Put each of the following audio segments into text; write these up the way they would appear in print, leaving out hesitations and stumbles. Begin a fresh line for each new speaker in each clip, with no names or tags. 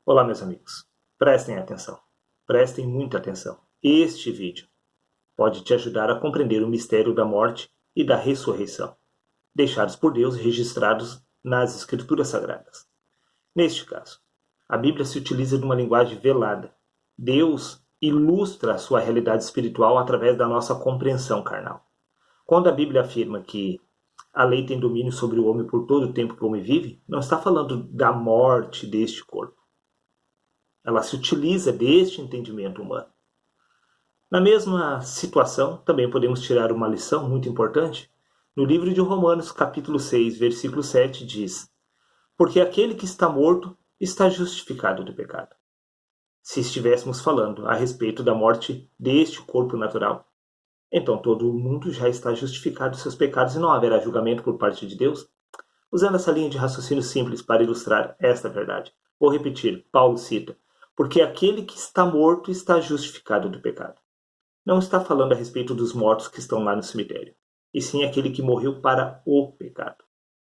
Olá, meus amigos. Prestem atenção. Prestem muita atenção. Este vídeo pode te ajudar a compreender o mistério da morte e da ressurreição, deixados por Deus registrados nas Escrituras Sagradas. Neste caso, a Bíblia se utiliza de uma linguagem velada. Deus ilustra a sua realidade espiritual através da nossa compreensão carnal. Quando a Bíblia afirma que a lei tem domínio sobre o homem por todo o tempo que o homem vive, não está falando da morte deste corpo. Ela se utiliza deste entendimento humano. Na mesma situação, também podemos tirar uma lição muito importante. No livro de Romanos, capítulo 6, versículo 7, diz: porque aquele que está morto está justificado do pecado. Se estivéssemos falando a respeito da morte deste corpo natural, então todo mundo já está justificado dos seus pecados e não haverá julgamento por parte de Deus. Usando essa linha de raciocínio simples para ilustrar esta verdade, vou repetir, Paulo cita: porque aquele que está morto está justificado do pecado. Não está falando a respeito dos mortos que estão lá no cemitério, e sim aquele que morreu para o pecado.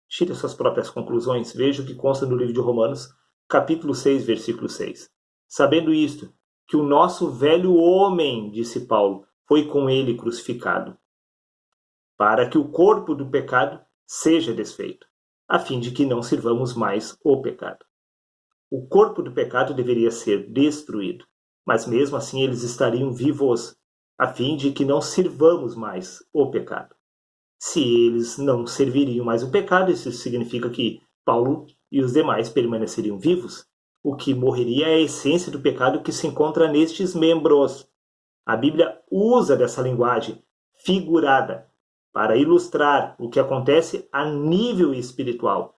Tire suas próprias conclusões, veja o que consta no livro de Romanos, capítulo 6, versículo 6. Sabendo isto, que o nosso velho homem, disse Paulo, foi com ele crucificado, para que o corpo do pecado seja desfeito, a fim de que não sirvamos mais o pecado. O corpo do pecado deveria ser destruído, mas mesmo assim eles estariam vivos, a fim de que não sirvamos mais o pecado. Se eles não serviriam mais o pecado, isso significa que Paulo e os demais permaneceriam vivos. O que morreria é a essência do pecado que se encontra nestes membros. A Bíblia usa dessa linguagem figurada para ilustrar o que acontece a nível espiritual.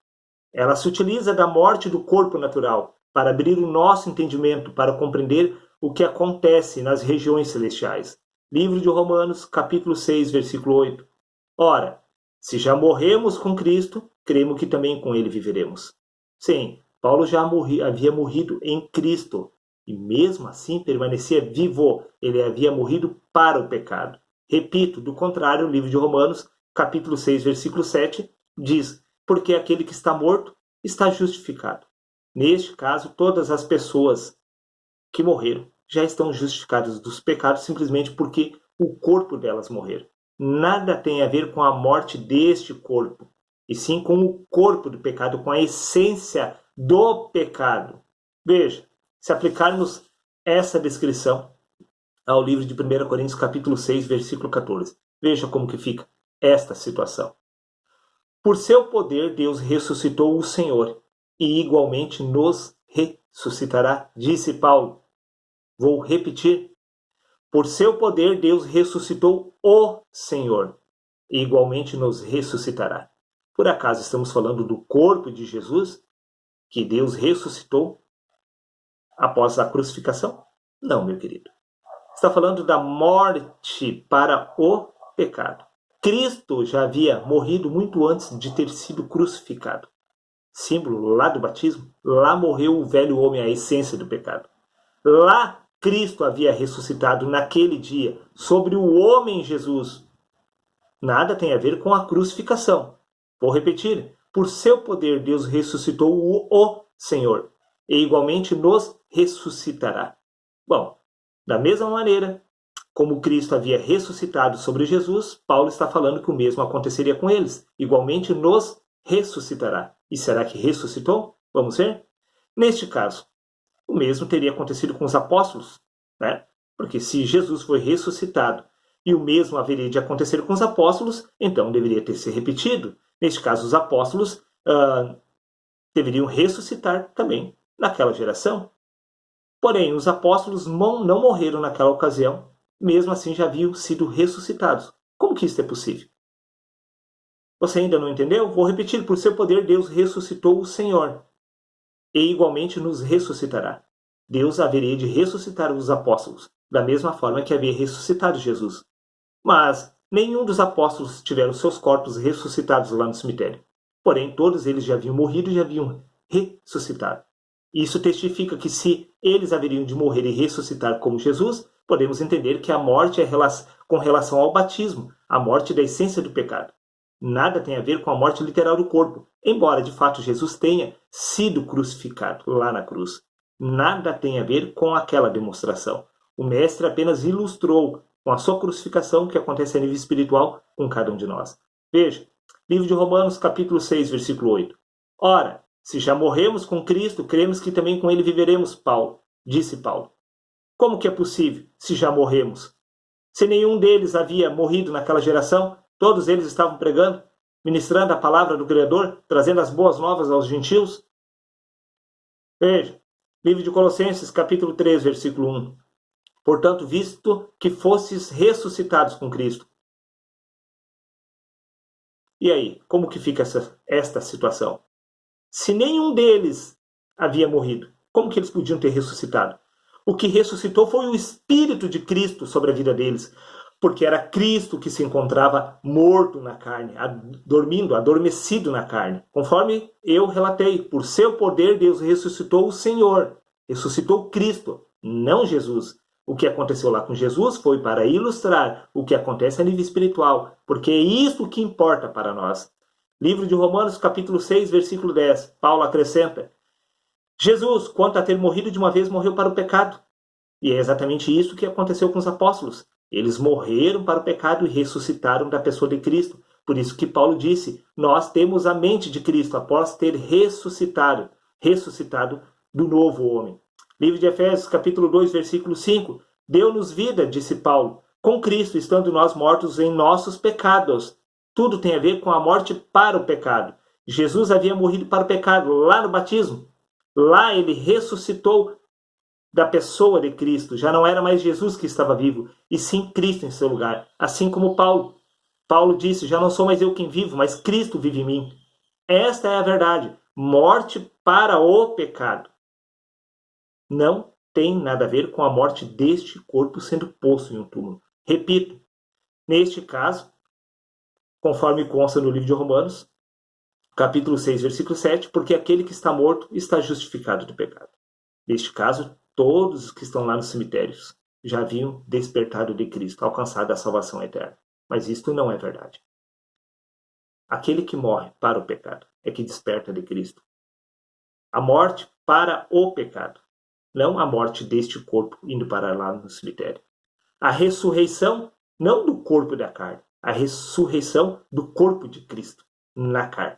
Ela se utiliza da morte do corpo natural para abrir o nosso entendimento, para compreender o que acontece nas regiões celestiais. Livro de Romanos, capítulo 6, versículo 8. Ora, se já morremos com Cristo, cremos que também com ele viveremos. Sim, Paulo já havia morrido em Cristo, e mesmo assim permanecia vivo. Ele havia morrido para o pecado. Repito, do contrário, o livro de Romanos, capítulo 6, versículo 7, diz: porque aquele que está morto está justificado. Neste caso, todas as pessoas que morreram já estão justificadas dos pecados simplesmente porque o corpo delas morreram. Nada tem a ver com a morte deste corpo, e sim com o corpo do pecado, com a essência do pecado. Veja, se aplicarmos essa descrição ao livro de 1 Coríntios capítulo 6, versículo 14, veja como que fica esta situação. Por seu poder, Deus ressuscitou o Senhor, e igualmente nos ressuscitará, disse Paulo. Vou repetir. Por seu poder, Deus ressuscitou o Senhor, e igualmente nos ressuscitará. Por acaso estamos falando do corpo de Jesus, que Deus ressuscitou após a crucificação? Não, meu querido. Está falando da morte para o pecado. Cristo já havia morrido muito antes de ter sido crucificado. Símbolo lá do batismo, lá morreu o velho homem, a essência do pecado. Lá Cristo havia ressuscitado naquele dia sobre o homem Jesus. Nada tem a ver com a crucificação. Vou repetir. Por seu poder, Deus ressuscitou o Senhor, e igualmente nos ressuscitará. Bom, da mesma maneira como Cristo havia ressuscitado sobre Jesus, Paulo está falando que o mesmo aconteceria com eles. Igualmente nos ressuscitará. E será que ressuscitou? Vamos ver? Neste caso, o mesmo teria acontecido com os apóstolos, né? Porque se Jesus foi ressuscitado e o mesmo haveria de acontecer com os apóstolos, então deveria ter se repetido. Neste caso, os apóstolos deveriam ressuscitar também naquela geração. Porém, os apóstolos não morreram naquela ocasião, mesmo assim já haviam sido ressuscitados. Como que isso é possível? Você ainda não entendeu? Vou repetir. Por seu poder, Deus ressuscitou o Senhor, e igualmente nos ressuscitará. Deus haveria de ressuscitar os apóstolos, da mesma forma que havia ressuscitado Jesus. Mas nenhum dos apóstolos tiveram seus corpos ressuscitados lá no cemitério. Porém, todos eles já haviam morrido e já haviam ressuscitado. Isso testifica que se eles haveriam de morrer e ressuscitar como Jesus, podemos entender que a morte é com relação ao batismo, a morte da essência do pecado. Nada tem a ver com a morte literal do corpo, embora de fato Jesus tenha sido crucificado lá na cruz. nada tem a ver com aquela demonstração. O Mestre apenas ilustrou com a sua crucificação o que acontece a nível espiritual com cada um de nós. Veja, livro de Romanos, capítulo 6, versículo 8. Ora, se já morremos com Cristo, cremos que também com ele viveremos, disse Paulo. Como que é possível, se já morremos? Se nenhum deles havia morrido naquela geração, todos eles estavam pregando, ministrando a palavra do Criador, trazendo as boas novas aos gentios. Veja, livro de Colossenses, capítulo 3, versículo 1. Portanto, visto que fostes ressuscitados com Cristo. E aí, como que fica esta situação? Se nenhum deles havia morrido, como que eles podiam ter ressuscitado? O que ressuscitou foi o Espírito de Cristo sobre a vida deles, porque era Cristo que se encontrava morto na carne, dormindo, adormecido na carne. Conforme eu relatei, por seu poder Deus ressuscitou o Senhor, ressuscitou Cristo, não Jesus. O que aconteceu lá com Jesus foi para ilustrar o que acontece a nível espiritual, porque é isso que importa para nós. Livro de Romanos, capítulo 6, versículo 10, Paulo acrescenta: Jesus, quanto a ter morrido de uma vez, morreu para o pecado. E é exatamente isso que aconteceu com os apóstolos. Eles morreram para o pecado e ressuscitaram da pessoa de Cristo. Por isso que Paulo disse, nós temos a mente de Cristo após ter ressuscitado do novo homem. Livro de Efésios, capítulo 2, versículo 5. Deu-nos vida, disse Paulo, com Cristo, estando nós mortos em nossos pecados. Tudo tem a ver com a morte para o pecado. Jesus havia morrido para o pecado lá no batismo. Lá ele ressuscitou da pessoa de Cristo. Já não era mais Jesus que estava vivo, e sim Cristo em seu lugar. Assim como Paulo. Paulo disse, já não sou mais eu quem vivo, mas Cristo vive em mim. Esta é a verdade. Morte para o pecado. Não tem nada a ver com a morte deste corpo sendo posto em um túmulo. Repito, neste caso, conforme consta no livro de Romanos, capítulo 6, versículo 7, porque aquele que está morto está justificado do pecado. Neste caso, todos os que estão lá nos cemitérios já haviam despertado de Cristo, alcançado a salvação eterna. Mas isto não é verdade. Aquele que morre para o pecado é que desperta de Cristo. A morte para o pecado, não a morte deste corpo indo para lá no cemitério. A ressurreição não do corpo da carne, a ressurreição do corpo de Cristo na carne.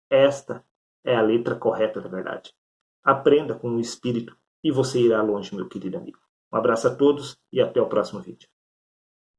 Esta é a letra correta da verdade. Aprenda com o Espírito e você irá longe, meu querido amigo. Um abraço a todos e até o próximo vídeo.